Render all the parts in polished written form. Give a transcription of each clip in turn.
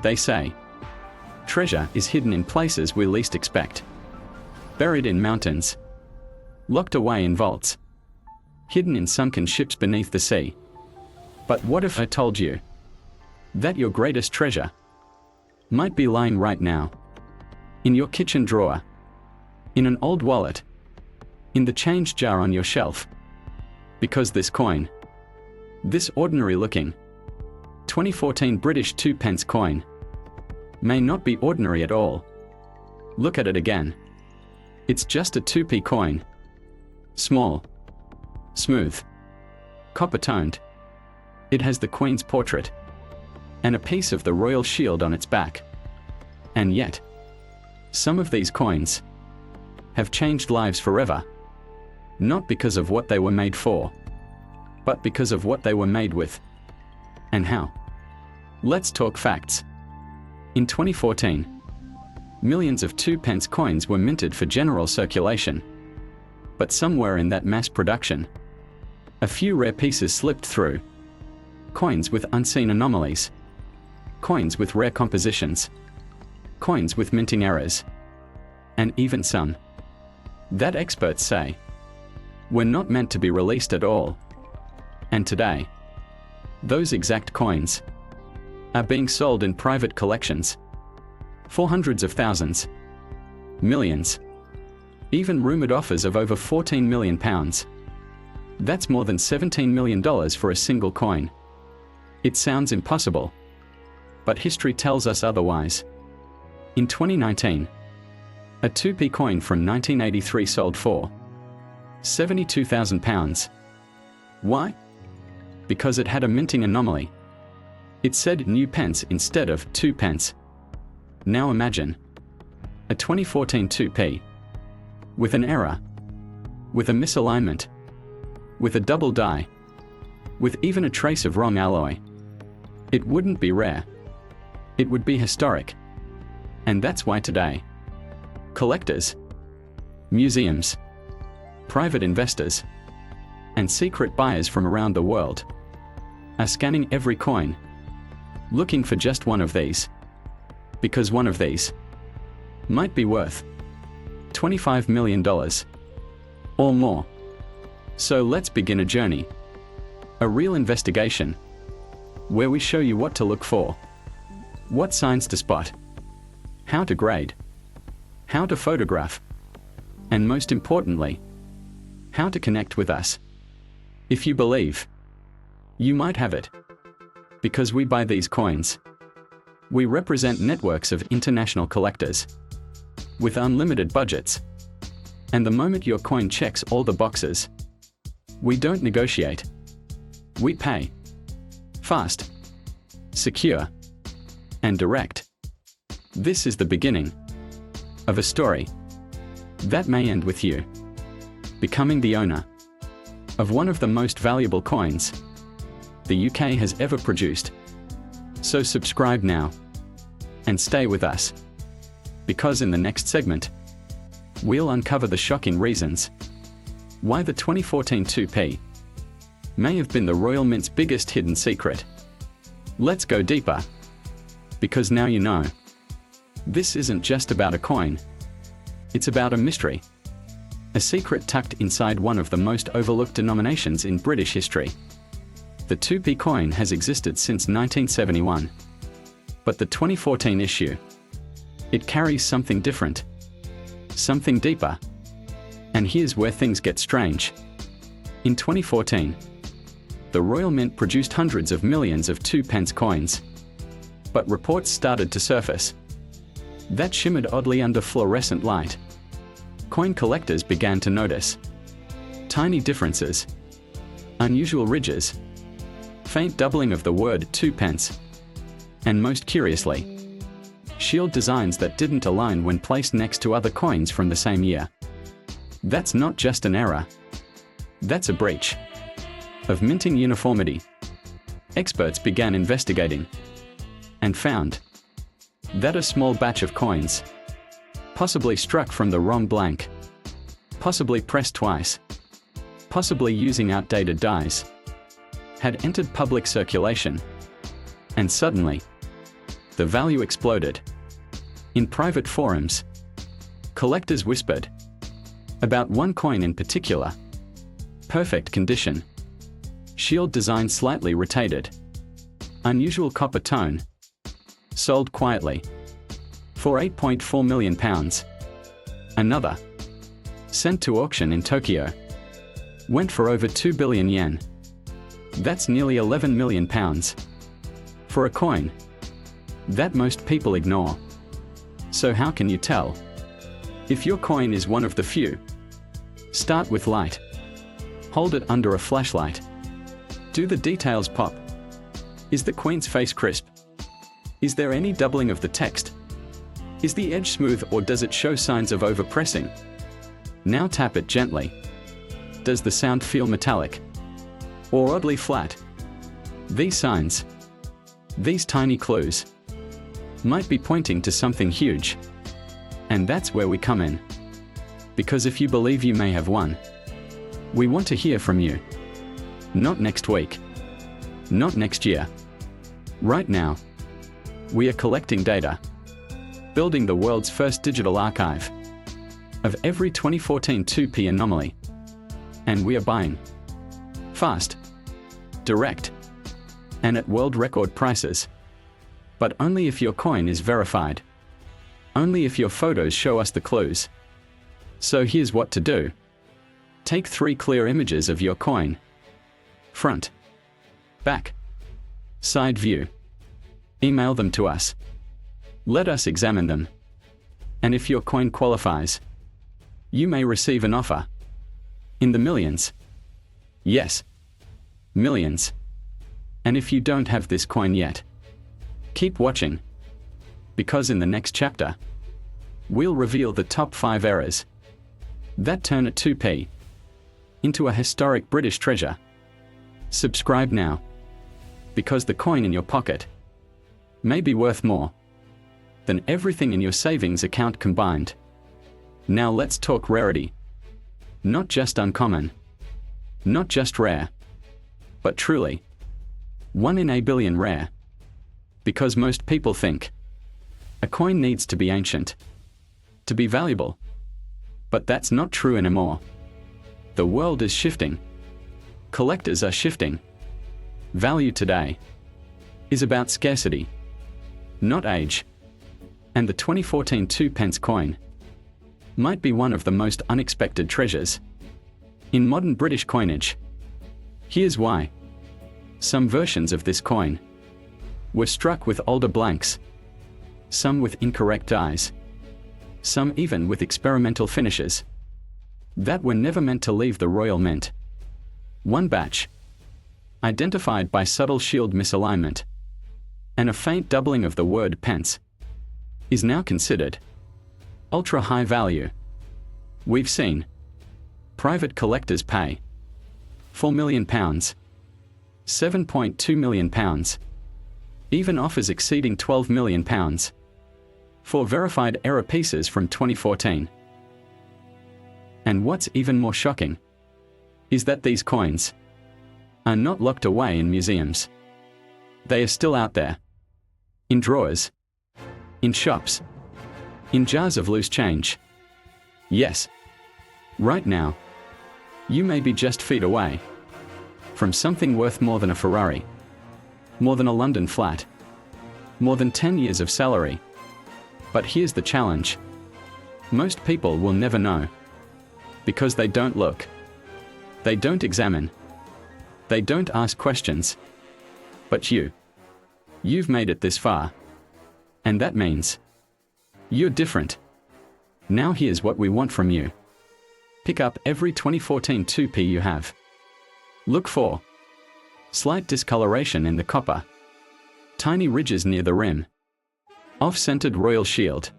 They say, treasure is hidden in places we least expect. Buried in mountains. Locked away in vaults. Hidden in sunken ships beneath the sea. But what if I told you that your greatest treasure might be lying right now in your kitchen drawer, in an old wallet, in the change jar on your shelf? Because this coin, this ordinary-looking 2014 British 2p coin, may not be ordinary at all. Look at it again. It's just a 2p coin. Small, smooth, copper-toned. It has the Queen's portrait and a piece of the royal shield on its back. And yet, some of these coins have changed lives forever. Not because of what they were made for, but because of what they were made with. And how? Let's talk facts. In 2014, millions of 2p coins were minted for general circulation. But somewhere in that mass production, a few rare pieces slipped through. Coins with unseen anomalies. Coins with rare compositions. Coins with minting errors. And even some that experts say were not meant to be released at all. And today, those exact coins are being sold in private collections for hundreds of thousands, millions, even rumored offers of over £14 million. That's more than $17 million for a single coin. It sounds impossible, but history tells us otherwise. In 2019, a 2p coin from 1983 sold for £72,000. Why? Because it had a minting anomaly. It said new pence instead of 2p. Now imagine a 2014 2p with an error, with a misalignment, with a double die, with even a trace of wrong alloy. It wouldn't be rare. It would be historic. And that's why today, collectors, museums, private investors, and secret buyers from around the world are scanning every coin, looking for just one of these. Because one of these might be worth $25 million or more. So let's begin a journey, a real investigation, where we show you what to look for, what signs to spot, how to grade, how to photograph, and most importantly, how to connect with us. If you believe you might have it, because we buy these coins. We represent networks of international collectors with unlimited budgets. And the moment your coin checks all the boxes, we don't negotiate. We pay. Fast, secure, and direct. This is the beginning of a story that may end with you becoming the owner of one of the most valuable coins the UK has ever produced. So subscribe now and stay with us, because in the next segment, we'll uncover the shocking reasons why the 2014 2p may have been the Royal Mint's biggest hidden secret. Let's go deeper, because now you know. This isn't just about a coin. It's about a mystery. A secret tucked inside one of the most overlooked denominations in British history. The 2p coin has existed since 1971. But the 2014 issue, it carries something different, something deeper. And here's where things get strange. In 2014, the Royal Mint produced hundreds of millions of 2p coins. But reports started to surface that shimmered oddly under fluorescent light. Coin collectors began to notice tiny differences, unusual ridges, faint doubling of the word 2p, and most curiously, shield designs that didn't align when placed next to other coins from the same year. That's not just an error. That's a breach of minting uniformity. Experts began investigating and found that a small batch of coins, possibly struck from the wrong blank, possibly pressed twice, possibly using outdated dies, had entered public circulation. And suddenly, the value exploded. In private forums, collectors whispered about one coin in particular. Perfect condition. Shield design slightly rotated. Unusual copper tone. Sold quietly. For £8.4 million. Another. Sent to auction in Tokyo. Went for over 2 billion yen. That's nearly £11 million. For a coin that most people ignore. So how can you tell if your coin is one of the few? Start with light. Hold it under a flashlight. Do the details pop? Is the coin's face crisp? Is there any doubling of the text? Is the edge smooth or does it show signs of overpressing? Now tap it gently. Does the sound feel metallic? Or oddly flat? These signs, these tiny clues, might be pointing to something huge. And that's where we come in. Because if you believe you may have won, we want to hear from you. Not next week. Not next year. Right now. We are collecting data. Building the world's first digital archive of every 2014 2p anomaly. And we are buying fast, direct, and at world record prices. But only if your coin is verified. Only if your photos show us the clues. So here's what to do. Take 3 clear images of your coin. Front, back, side view. Email them to us. Let us examine them. And if your coin qualifies, you may receive an offer. In the millions. Yes. Millions. And if you don't have this coin yet, keep watching. Because in the next chapter, we'll reveal the top 5 errors that turn a 2p into a historic British treasure. Subscribe now. Because the coin in your pocket may be worth more than everything in your savings account combined. Now let's talk rarity. Not just uncommon. Not just rare. But truly 1 in a billion rare. Because most people think a coin needs to be ancient to be valuable. But that's not true anymore. The world is shifting. Collectors are shifting. Value today is about scarcity, not age. And the 2014 2p coin might be one of the most unexpected treasures in modern British coinage. Here's why. Some versions of this coin were struck with older blanks, some with incorrect dies, some even with experimental finishes that were never meant to leave the Royal Mint. One batch, identified by subtle shield misalignment and a faint doubling of the word Pence, is now considered ultra high value. We've seen private collectors pay £4 million, £7.2 million, even offers exceeding £12 million for verified error pieces from 2014. And what's even more shocking is that these coins are not locked away in museums. They are still out there. In drawers. In shops. In jars of loose change. Yes. Right now. You may be just feet away from something worth more than a Ferrari. More than a London flat. More than 10 years of salary. But here's the challenge. Most people will never know. Because they don't look. They don't examine. They don't ask questions. But you've made it this far. And that means you're different. Now here's what we want from you. Pick up every 2014 2p you have. Look for slight discoloration in the copper. Tiny ridges near the rim. Off-centered royal shield.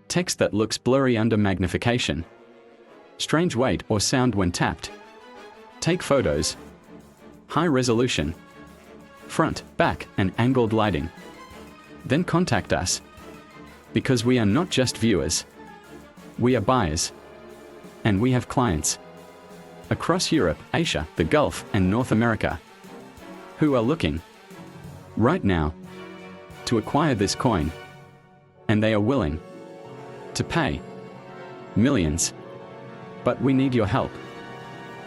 Text that looks blurry under magnification. Strange weight or sound when tapped. Take photos. High resolution. Front, back, and angled lighting. Then contact us. Because we are not just viewers. We are buyers. And we have clients across Europe, Asia, the Gulf, and North America who are looking right now to acquire this coin. And they are willing to pay millions. But we need your help.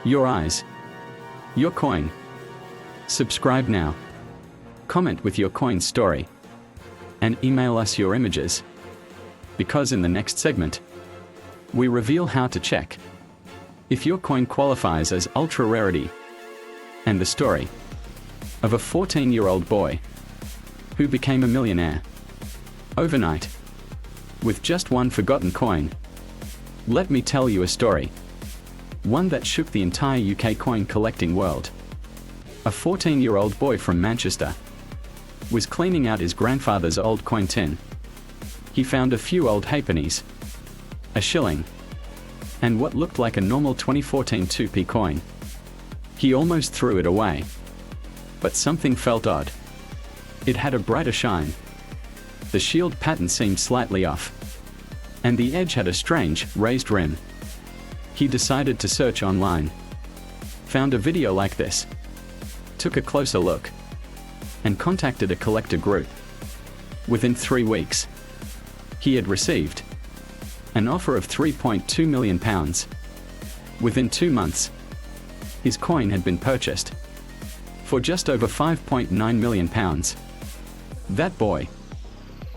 Your eyes. Your coin. Subscribe now. Comment with your coin story. And email us your images. Because in the next segment, we reveal how to check if your coin qualifies as ultra rarity, and the story of a 14-year-old boy who became a millionaire overnight with just one forgotten coin. Let me tell you a story, one that shook the entire UK coin collecting world. A 14-year-old boy from Manchester was cleaning out his grandfather's old coin tin. He found a few old halfpennies, a shilling, and what looked like a normal 2014 2p coin. He almost threw it away. But something felt odd. It had a brighter shine. The shield pattern seemed slightly off, and the edge had a strange, raised rim. He decided to search online, found a video like this, took a closer look, and contacted a collector group. Within 3 weeks, he had received an offer of £3.2 million. Within 2 months, his coin had been purchased for just over £5.9 million. That boy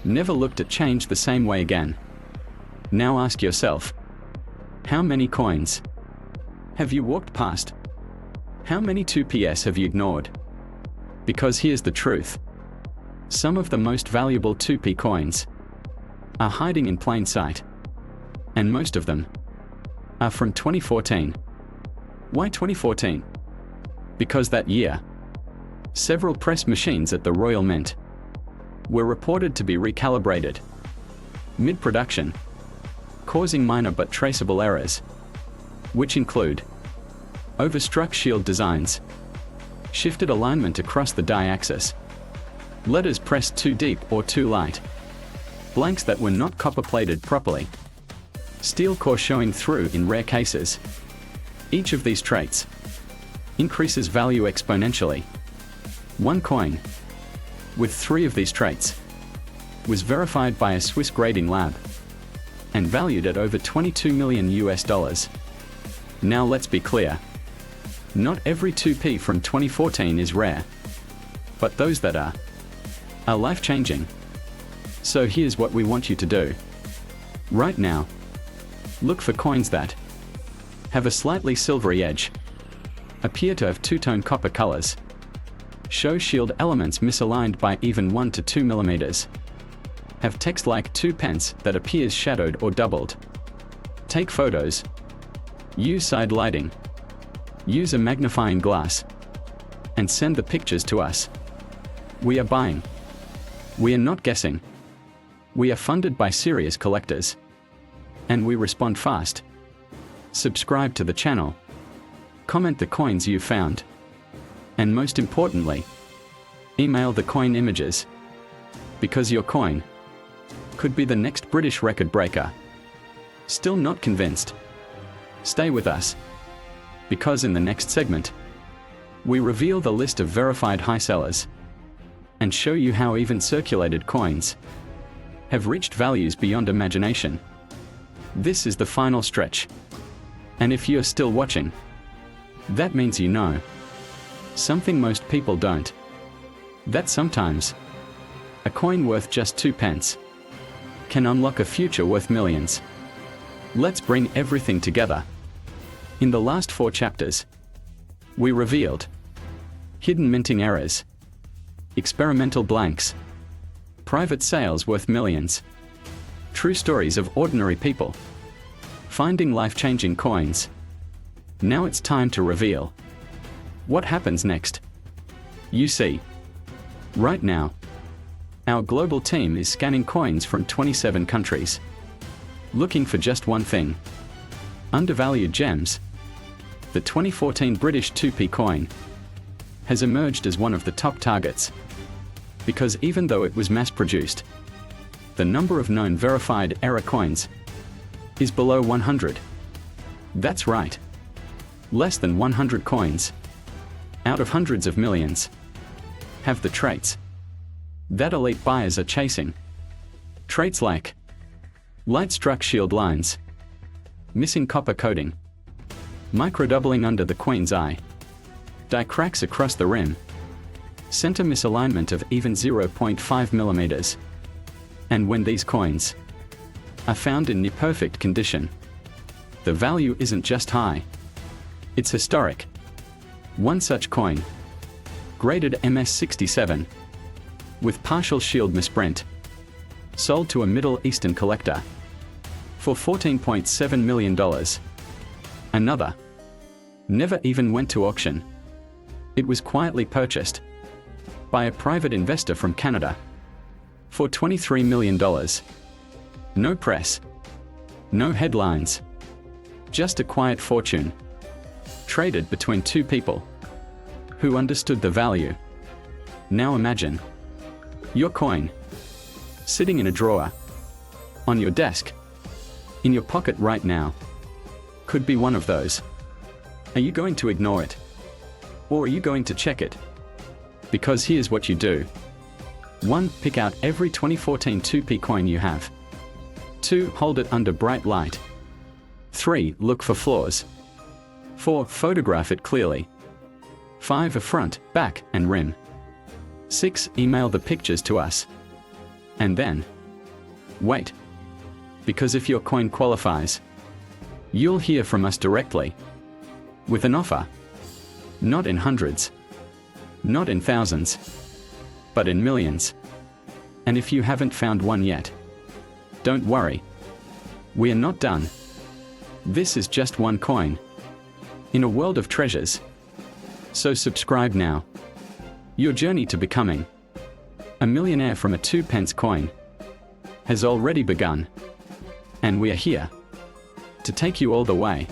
never looked at change the same way again. Now ask yourself, how many coins have you walked past? How many 2PS have you ignored? Because here's the truth. Some of the most valuable 2p coins are hiding in plain sight. And most of them are from 2014. Why 2014? Because that year, several press machines at the Royal Mint were reported to be recalibrated mid-production, causing minor but traceable errors, which include overstruck shield designs, shifted alignment across the die axis, letters pressed too deep or too light, blanks that were not copper-plated properly, steel core showing through in rare cases. Each of these traits increases value exponentially. One coin with 3 of these traits was verified by a Swiss grading lab and valued at over $22 million US. Now let's be clear. Not every 2p from 2014 is rare, but those that are life-changing. So here's what we want you to do. Right now, look for coins that have a slightly silvery edge, appear to have two-tone copper colors, show shield elements misaligned by even 1 to 2 millimeters, have text like 2 pence that appears shadowed or doubled. Take photos. Use side lighting. Use a magnifying glass. And send the pictures to us. We are buying. We are not guessing. We are funded by serious collectors. And we respond fast. Subscribe to the channel. Comment the coins you found. And most importantly, email the coin images. Because your coin could be the next British record breaker. Still not convinced? Stay with us. Because in the next segment, we reveal the list of verified high sellers and show you how even circulated coins have reached values beyond imagination. This is the final stretch. And if you're still watching, that means you know something most people don't. That sometimes a coin worth just 2 pence can unlock a future worth millions. Let's bring everything together. In the last 4 chapters, we revealed hidden minting errors, experimental blanks, private sales worth millions, true stories of ordinary people, finding life-changing coins. Now it's time to reveal what happens next. You see, right now, our global team is scanning coins from 27 countries, looking for just one thing: undervalued gems. The 2014 British 2p coin has emerged as one of the top targets, because even though it was mass-produced, the number of known verified error coins is below 100. That's right. Less than 100 coins, out of hundreds of millions, have the traits that elite buyers are chasing. Traits like light struck shield lines, missing copper coating, micro-doubling under the queen's eye, die cracks across the rim, center misalignment of even 0.5 millimeters. And when these coins are found in near-perfect condition, the value isn't just high, it's historic. One such coin, graded MS-67, with partial shield misprint, sold to a Middle Eastern collector for $14.7 million. Another never even went to auction. It was quietly purchased by a private investor from Canada for $23 million. No press, no headlines, just a quiet fortune, traded between two people who understood the value. Now imagine your coin sitting in a drawer, on your desk, in your pocket right now. Could be one of those. Are you going to ignore it? Or are you going to check it? Because here's what you do. 1. Pick out every 2014 2p coin you have. 2. Hold it under bright light. 3. Look for flaws. 4. Photograph it clearly. 5. A front, back, and rim. 6. Email the pictures to us. And then wait. Because if your coin qualifies, you'll hear from us directly with an offer. Not in hundreds, not in thousands, but in millions. And if you haven't found one yet, don't worry. We are not done. This is just one coin in a world of treasures. So subscribe now. Your journey to becoming a millionaire from a 2p coin has already begun. And we are here to take you all the way.